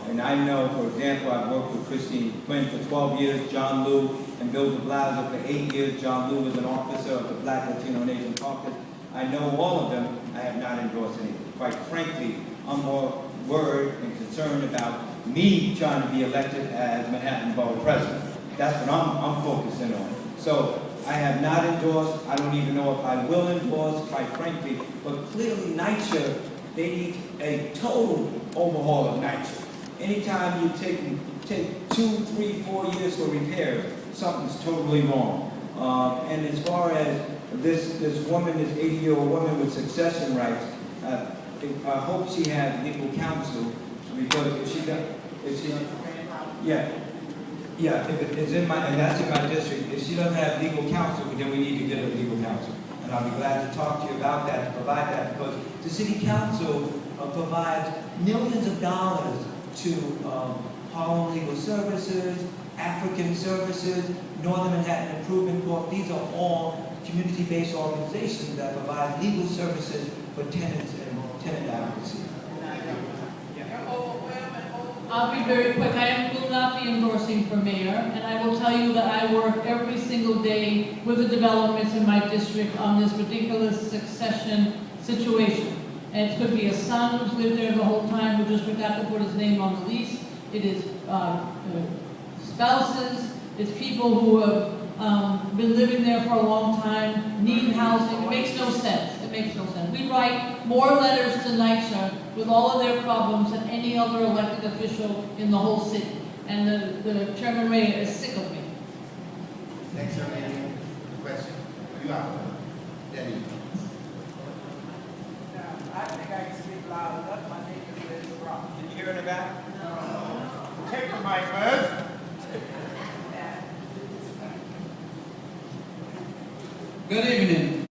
Speaker 5: And I know, for example, I've worked with Christine Quinn for 12 years, John Liu, and Bill de Blasio for 8 years. John Liu was an officer of the Black Latino Nation Caucus. I know all of them. I have not endorsed anything. Quite frankly, I'm more worried and concerned about me trying to be elected as Manhattan Borough President. That's what I'm focusing on. So I have not endorsed, I don't even know if I will endorse, quite frankly, but clearly NYCHA, they need a total overhaul of NYCHA. Anytime you take 2, 3, 4 years for repairs, something's totally wrong. And as far as this woman, this 80-year-old woman with succession rights, I hope she has legal counsel, because if she does, if it's in my, and that's in my district, if she doesn't have legal counsel, then we need to get her legal counsel. And I'll be glad to talk to you about that, to provide that, because the city council provides millions of dollars to Harlem Legal Services, African Services, Northern Manhattan Improvement Corp. These are all community-based organizations that provide legal services for tenants and tenant advocacy.
Speaker 4: I'll be very quick. Will not be endorsing for mayor, and I will tell you that I work every single day with the developments in my district on this ridiculous succession situation. And it could be a son who's lived there the whole time who just forgot to put his name on the lease. It is spouses. It's people who have been living there for a long time, need housing. It makes no sense. It makes no sense. We write more letters to NYCHA with all of their problems than any other elected official in the whole city. And the Chairman Ray is sick of me.
Speaker 1: Next, any question? You are. Danny.
Speaker 8: I think I can speak loud enough. My name is Liz Rock.
Speaker 5: Can you hear in the back?
Speaker 8: Take the mic, bud.
Speaker 9: Good evening.